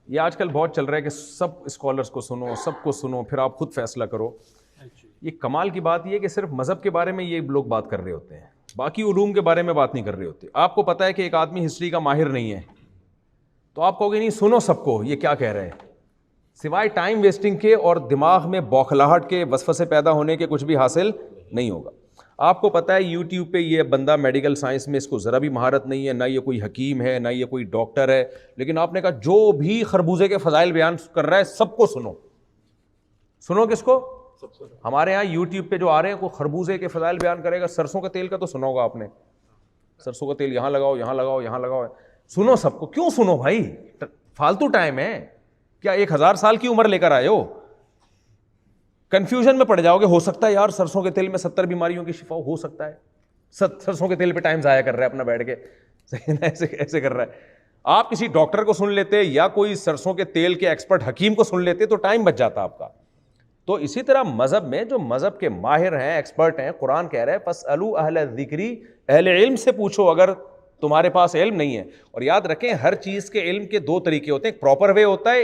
یہ آج کل بہت چل رہا ہے کہ سب اسکالرس کو سنو، سب کو سنو، پھر آپ خود فیصلہ کرو. یہ کمال کی بات یہ ہے کہ صرف مذہب کے بارے میں یہ لوگ بات کر رہے ہوتے ہیں، باقی علوم کے بارے میں بات نہیں کر رہے ہوتے. آپ کو پتہ ہے کہ ایک آدمی ہسٹری کا ماہر نہیں ہے تو آپ کہو گے نہیں سنو سب کو یہ کیا کہہ رہے ہیں، سوائے ٹائم ویسٹنگ کے اور دماغ میں بوکھلاہٹ کے، وسوسے پیدا ہونے کے کچھ بھی حاصل نہیں ہوگا. آپ کو پتہ ہے یوٹیوب پہ یہ بندہ میڈیکل سائنس میں اس کو ذرا بھی مہارت نہیں ہے، نہ یہ کوئی حکیم ہے نہ یہ کوئی ڈاکٹر ہے، لیکن آپ نے کہا جو بھی خربوزے کے فضائل بیان کر رہا ہے سب کو سنو. سنو کس کو؟ ہمارے یہاں یوٹیوب پہ جو آ رہے ہیں کوئی خربوزے کے فضائل بیان کرے گا، سرسوں کا تیل کا تو سنا ہوگا آپ نے، سرسوں کا تیل یہاں لگاؤ یہاں لگاؤ یہاں لگاؤ. سنو سب کو. کیوں سنو بھائی؟ فالتو ٹائم ہے کیا؟ 1000 سال کی عمر لے کر آئے ہو؟ کنفیوژن میں پڑ جاؤ گے. ہو سکتا ہے یار سرسوں کے تیل میں 70 بیماریوں کی شفا ہو سکتا ہے. سرسوں کے تیل پہ ٹائم ضائع کر رہا ہے اپنا بیٹھ کے، ایسے کر رہا ہے. آپ کسی ڈاکٹر کو سن لیتے یا کوئی سرسوں کے تیل کے ایکسپرٹ حکیم کو سن لیتے تو ٹائم بچ جاتا آپ کا. تو اسی طرح مذہب میں جو مذہب کے ماہر ہیں، ایکسپرٹ ہیں، قرآن کہہ رہا ہے فَاسْأَلُوا أَهْلَ الذِّكْرِ، اہل علم سے پوچھو اگر تمہارے پاس علم نہیں ہے. اور یاد رکھیں ہر چیز کے علم کے 2 طریقے ہوتے ہیں، ایک پراپر وے ہوتا ہے،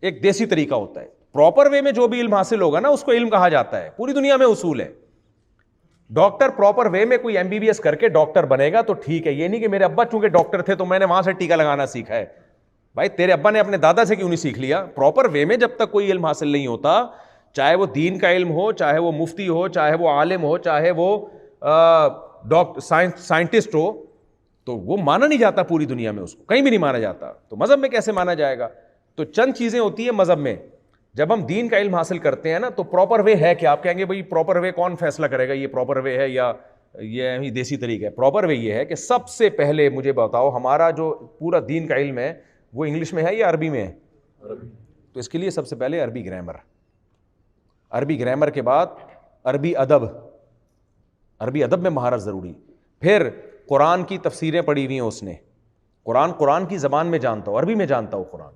ایک دیسی طریقہ ہوتا ہے. پراپر وے میں جو بھی علم حاصل ہوگا نا اس کو علم کہا جاتا ہے. پوری دنیا میں اصول ہے. ڈاکٹر پراپر وے میں کوئی MBBS کر کے ڈاکٹر بنے گا تو ٹھیک ہے، یہ نہیں کہ میرے ابا چونکہ ڈاکٹر تھے تو میں نے وہاں سے ٹیکا لگانا سیکھا ہے. بھائی تیرے ابا نے اپنے دادا سے کیوں نہیں سیکھ لیا؟ پراپر وے میں جب تک کوئی علم حاصل نہیں ہوتا، چاہے وہ دین کا علم ہو، چاہے وہ مفتی ہو، چاہے وہ عالم ہو، چاہے وہ سائنٹسٹ ہو، تو وہ مانا نہیں جاتا پوری دنیا میں، اس کو کہیں بھی نہیں مانا جاتا. تو مذہب میں کیسے مانا جائے گا؟ تو چند چیزیں ہوتی ہیں مذہب میں. جب ہم دین کا علم حاصل کرتے ہیں نا تو پراپر وے ہے کہ آپ کہیں گے بھائی پراپر وے کون فیصلہ کرے گا یہ پراپر وے ہے یا یہ دیسی طریقہ ہے؟ پراپر وے یہ ہے کہ سب سے پہلے مجھے بتاؤ ہمارا جو پورا دین کا علم ہے وہ انگلش میں ہے یا عربی میں ہے؟ عربی. تو اس کے لیے سب سے پہلے عربی گرامر، عربی گرامر کے بعد عربی ادب، عربی ادب میں مہارت ضروری. پھر قرآن کی تفسیریں پڑھی ہوئی ہیں اس نے، قرآن کی زبان میں جانتا ہو، عربی میں جانتا ہو قرآن،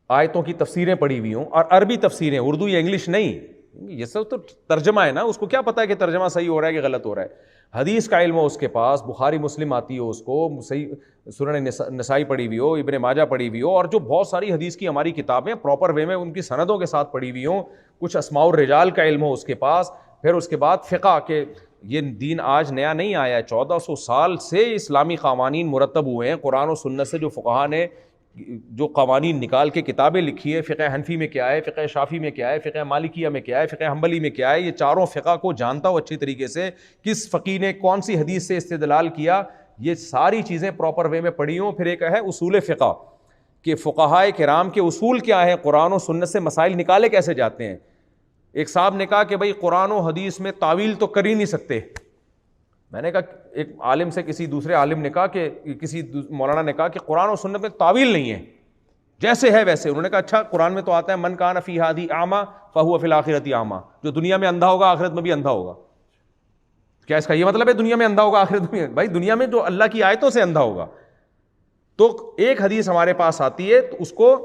آیتوں کی تفسیریں پڑھی ہوئی ہوں اور عربی تفسیریں، اردو یا انگلش نہیں. یہ سب تو ترجمہ ہے نا، اس کو کیا پتا ہے کہ ترجمہ صحیح ہو رہا ہے کہ غلط ہو رہا ہے. حدیث کا علم ہو اس کے پاس، بخاری مسلم آتی ہو اس کو، صحیح سنن نسائی پڑھی ہوئی ہو، ابن ماجہ پڑھی ہوئی ہو، اور جو بہت ساری حدیث کی ہماری کتابیں پراپر وے میں ان کی سندوں کے ساتھ پڑھی ہوئی ہوں، کچھ اسماء الرجال کا علم ہو اس کے پاس. پھر اس کے بعد فقہ کہ یہ دین آج نیا نہیں آیا ہے، 1400 سال سے اسلامی قوانین مرتب ہوئے ہیں قرآن و سنت سے. جو فقہا نے جو قوانین نکال کے کتابیں لکھی ہے، فقہ حنفی میں کیا ہے، فقہ شافی میں کیا ہے، فقہ مالکیہ میں کیا ہے، فقہ حنبلی میں کیا ہے، یہ چاروں فقہ کو جانتا ہو اچھی طریقے سے، کس فقیہ نے کون سی حدیث سے استدلال کیا، یہ ساری چیزیں پراپر وے میں پڑھی ہوں. پھر ایک ہے اصول فقہ کہ فقہائے کرام کے اصول کیا ہے، قرآن و سنت سے مسائل نکالے کیسے جاتے ہیں. ایک صاحب نے کہا کہ بھائی قرآن و حدیث میں تعویل تو کر ہی نہیں سکتے. میں نے کہا ایک عالم سے کسی دوسرے عالم نے کہا کہ کسی مولانا نے کہا کہ قرآن و سنت میں تعویل نہیں ہے، جیسے ہے ویسے. انہوں نے کہا اچھا قرآن میں تو آتا ہے من کان فی ہذہ اعمی فہو فی الآخرۃ اعمی، جو دنیا میں اندھا ہوگا آخرت میں بھی اندھا ہوگا. کیا اس کا یہ مطلب ہے دنیا میں اندھا ہوگا آخرت میں؟ بھائی دنیا میں جو اللہ کی آیتوں سے اندھا ہوگا. تو ایک حدیث ہمارے پاس آتی ہے تو اس کو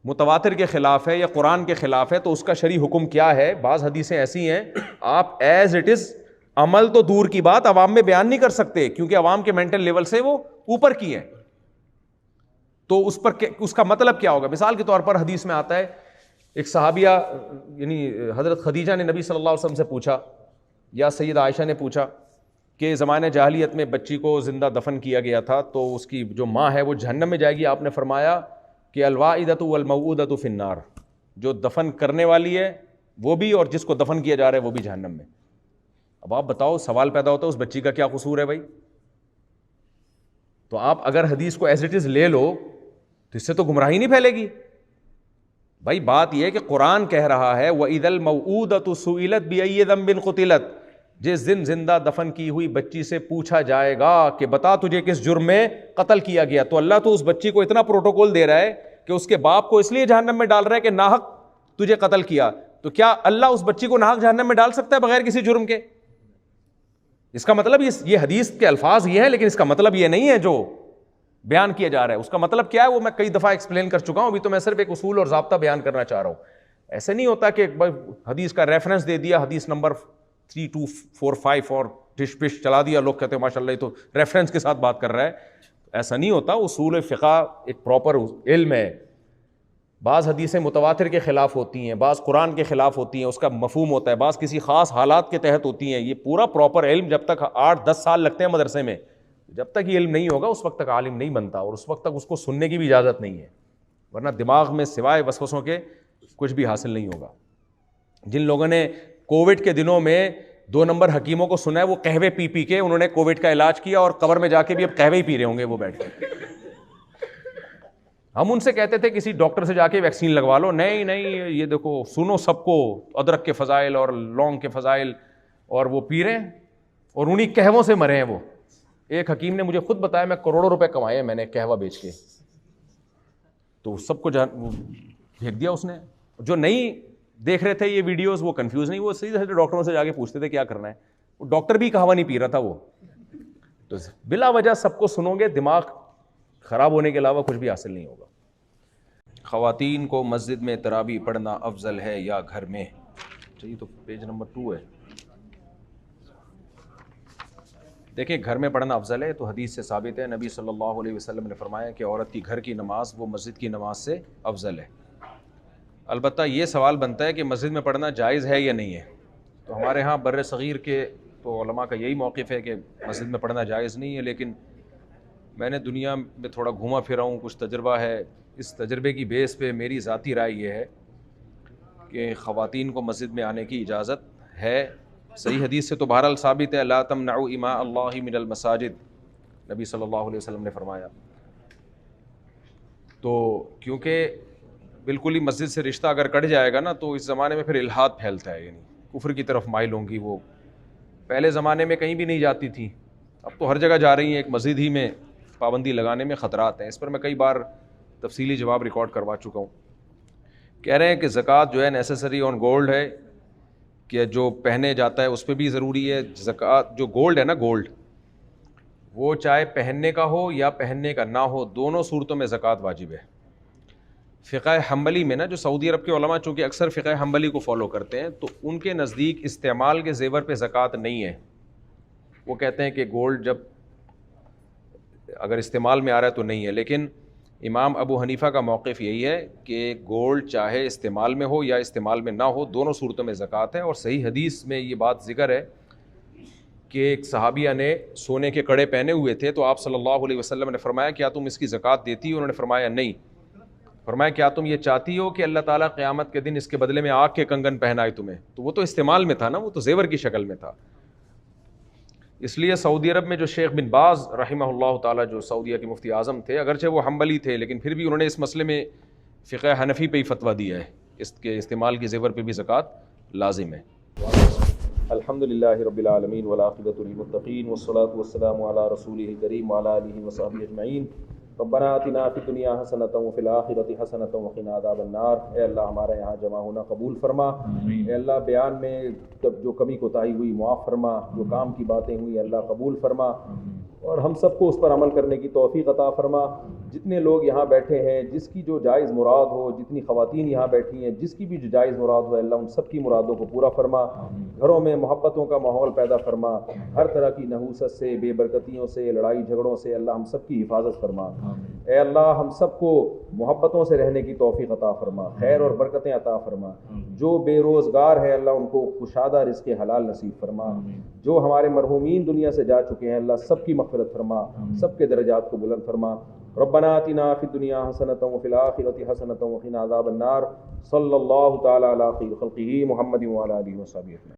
متواتر کے خلاف ہے یا قرآن کے خلاف ہے تو اس کا شرعی حکم کیا ہے. بعض حدیثیں ایسی ہیں آپ ایز اٹ از عمل تو دور کی بات عوام میں بیان نہیں کر سکتے کیونکہ عوام کے مینٹل لیول سے وہ اوپر کی ہیں. تو اس پر اس کا مطلب کیا ہوگا؟ مثال کے طور پر حدیث میں آتا ہے ایک صحابیہ یعنی حضرت خدیجہ نے نبی صلی اللہ علیہ وسلم سے پوچھا یا سیدہ عائشہ نے پوچھا کہ زمانہ جاہلیت میں بچی کو زندہ دفن کیا گیا تھا تو اس کی جو ماں ہے وہ جہنم میں جائے گی. آپ نے فرمایا کہ الواعدۃ والموعودۃ فی النار، جو دفن کرنے والی ہے وہ بھی اور جس کو دفن کیا جا رہا ہے وہ بھی جہنم میں. اب آپ بتاؤ، سوال پیدا ہوتا ہے اس بچی کا کیا قصور ہے بھائی؟ تو آپ اگر حدیث کو ایز اٹ از لے لو تو اس سے تو گمراہی نہیں پھیلے گی. بھائی بات یہ ہے کہ قرآن کہہ رہا ہے وَإِذَا الْمَوْعُودَةُ سُئِلَتْ بِأَيِّ ذَنبٍ قُتِلَتْ، جس دن زندہ دفن کی ہوئی بچی سے پوچھا جائے گا کہ بتا تجھے کس جرم میں قتل کیا گیا. تو اللہ تو اس بچی کو اتنا پروٹوکول دے رہا ہے کہ اس کے باپ کو اس لیے جہنم میں ڈال رہا ہے کہ ناحق تجھے قتل کیا. تو کیا اللہ اس بچی کو ناحق جہنم میں ڈال سکتا ہے بغیر کسی جرم کے؟ اس کا مطلب یہ حدیث کے الفاظ یہ ہیں لیکن اس کا مطلب یہ نہیں ہے جو بیان کیا جا رہا ہے. اس کا مطلب کیا ہے وہ میں کئی دفعہ ایکسپلین کر چکا ہوں، ابھی تو میں صرف ایک اصول اور ضابطہ بیان کرنا چاہ رہا ہوں. ایسے نہیں ہوتا کہ حدیث کا ریفرنس دے دیا، حدیث نمبر 3245 اور ڈش پش چلا دیا، لوگ کہتے ہیں ماشاء اللہ یہ تو ریفرنس کے ساتھ بات کر رہا ہے. ایسا نہیں ہوتا. اصول فقہ ایک پراپر علم ہے. بعض حدیثیں متواتر کے خلاف ہوتی ہیں, بعض قرآن کے خلاف ہوتی ہیں, اس کا مفہوم ہوتا ہے, بعض کسی خاص حالات کے تحت ہوتی ہیں. یہ پورا پراپر علم جب تک 8-10 سال لگتے ہیں مدرسے میں, جب تک یہ علم نہیں ہوگا اس وقت تک عالم نہیں بنتا, اور اس وقت تک اس کو سننے کی بھی اجازت نہیں ہے, ورنہ دماغ میں سوائے وسوسوں کے کچھ بھی حاصل نہیں ہوگا. جن لوگوں نے کووڈ کے دنوں میں 2 نمبر حکیموں کو سنا ہے, وہ قہوے پی پی کے انہوں نے کووڈ کا علاج کیا, اور قبر میں جا کے بھی اب قہوے ہی پی رہے ہوں گے وہ بیٹھ کے. ہم ان سے کہتے تھے کسی ڈاکٹر سے جا کے ویکسین لگوا لو, نہیں یہ دیکھو سنو سب کو ادرک کے فضائل اور لونگ کے فضائل, اور وہ پی رہے ہیں اور انہی قہووں سے مرے ہیں وہ. ایک حکیم نے مجھے خود بتایا میں کروڑوں روپے کمائے میں نے قہوہ بیچ کے. تو سب کو پھینک دیا اس نے. جو نہیں دیکھ رہے تھے یہ ویڈیوز وہ کنفیوز نہیں, وہ سیدھے سیدھے ڈاکٹروں سے جا کے پوچھتے تھے کیا کرنا ہے. وہ ڈاکٹر بھی قہوہ نہیں پی رہا تھا وہ. تو بلا وجہ سب کو سنو گے, دماغ خراب ہونے کے علاوہ کچھ بھی حاصل نہیں ہوگا. خواتین کو مسجد میں تراویح پڑھنا افضل ہے یا گھر میں؟ چلیے تو پیج نمبر 2 ہے. دیکھیں گھر میں پڑھنا افضل ہے تو حدیث سے ثابت ہے. نبی صلی اللہ علیہ وسلم نے فرمایا کہ عورت کی گھر کی نماز وہ مسجد کی نماز سے افضل ہے. البتہ یہ سوال بنتا ہے کہ مسجد میں پڑھنا جائز ہے یا نہیں ہے. تو ہمارے ہاں بر صغیر کے تو علماء کا یہی موقف ہے کہ مسجد میں پڑھنا جائز نہیں ہے, لیکن میں نے دنیا میں تھوڑا گھوما پھرا ہوں, کچھ تجربہ ہے. اس تجربے کی بیس پہ میری ذاتی رائے یہ ہے کہ خواتین کو مسجد میں آنے کی اجازت ہے. صحیح حدیث سے تو بہرحال ثابت ہے, لا تمنعوا اماء اللہ من المساجد, نبی صلی اللہ علیہ وسلم نے فرمایا. تو کیونکہ بالکل ہی مسجد سے رشتہ اگر کٹ جائے گا نا تو اس زمانے میں پھر الحاد پھیلتا ہے, یعنی کفر کی طرف مائل ہوں گی وہ. پہلے زمانے میں کہیں بھی نہیں جاتی تھی, اب تو ہر جگہ جا رہی ہیں. ایک مسجد ہی میں پابندی لگانے میں خطرات ہیں. اس پر میں کئی بار تفصیلی جواب ریکارڈ کروا چکا ہوں. کہہ رہے ہیں کہ زکوٰۃ جو ہے نیسیسری آن گولڈ ہے, کہ جو پہنے جاتا ہے اس پہ بھی ضروری ہے. زکوٰۃ جو گولڈ ہے نا, گولڈ وہ چاہے پہننے کا ہو یا پہننے کا نہ ہو, دونوں صورتوں میں زکوٰۃ واجب ہے. فقہ حنبلی میں نا, جو سعودی عرب کے علماء چونکہ اکثر فقہ حنبلی کو فالو کرتے ہیں, تو ان کے نزدیک استعمال کے زیور پہ زکوٰۃ نہیں ہے. وہ کہتے ہیں کہ گولڈ جب اگر استعمال میں آ رہا ہے تو نہیں ہے. لیکن امام ابو حنیفہ کا موقف یہی ہے کہ گولڈ چاہے استعمال میں ہو یا استعمال میں نہ ہو, دونوں صورتوں میں زکوٰۃ ہے. اور صحیح حدیث میں یہ بات ذکر ہے کہ ایک صحابیہ نے سونے کے کڑے پہنے ہوئے تھے, تو آپ صلی اللہ علیہ وسلم نے فرمایا کیا تم اس کی زکوٰۃ دیتی ہو؟ انہوں نے فرمایا نہیں. فرمایا کیا تم یہ چاہتی ہو کہ اللہ تعالیٰ قیامت کے دن اس کے بدلے میں آگ کے کنگن پہنائے تمہیں؟ تو وہ تو استعمال میں تھا نا, وہ تو زیور کی شکل میں تھا. اس لیے سعودی عرب میں جو شیخ بن باز رحمہ اللہ تعالیٰ, جو سعودیہ کے مفتی اعظم تھے, اگرچہ وہ حنبلی تھے لیکن پھر بھی انہوں نے اس مسئلے میں فقہ حنفی پہ ہی فتویٰ دیا ہے, اس کے استعمال کے زیور پہ بھی زکوٰۃ لازم ہے. الحمدللہ رب العالمین والعاقبۃ للمتقین والصلاۃ والسلام علی رسولہ الکریم وعلی آلہ وصحبہ اجمعین. ربنا آتنا فی الدنیا حسنۃ وفی الآخرۃ حسنۃ وقنا عذاب النار. اے اللہ ہمارا یہاں جمع ہونا قبول فرما. اے اللہ بیان میں جو کمی کوتاہی ہوئی معاف فرما, جو کام کی باتیں ہوئی اللہ قبول فرما, اور ہم سب کو اس پر عمل کرنے کی توفیق عطا فرما. جتنے لوگ یہاں بیٹھے ہیں, جس کی جو جائز مراد ہو, جتنی خواتین یہاں بیٹھی ہیں جس کی بھی جو جائز مراد ہو, اللہ ان سب کی مرادوں کو پورا فرما. گھروں میں محبتوں کا ماحول پیدا فرما, ہر طرح کی نحوست سے, بے برکتیوں سے, لڑائی جھگڑوں سے اللہ ہم سب کی حفاظت فرما. اے اللہ ہم سب کو محبتوں سے رہنے کی توفیق عطا فرما, خیر اور برکتیں عطا فرما. جو بے روزگار ہے اللہ ان کو کشادہ رزق حلال نصیب فرما. جو ہمارے مرحومین دنیا سے جا چکے ہیں اللہ سب کی مغفرت فرما, سب کے درجات کو بلند فرما. ربنا آتنا فی الدنیا حسنۃ وفی الآخرۃ حسنۃ وقنا عذاب النار. صلی اللہ تعالی علی خیر خلقہ محمد وعلی آلہ وصحبہ اجمعین.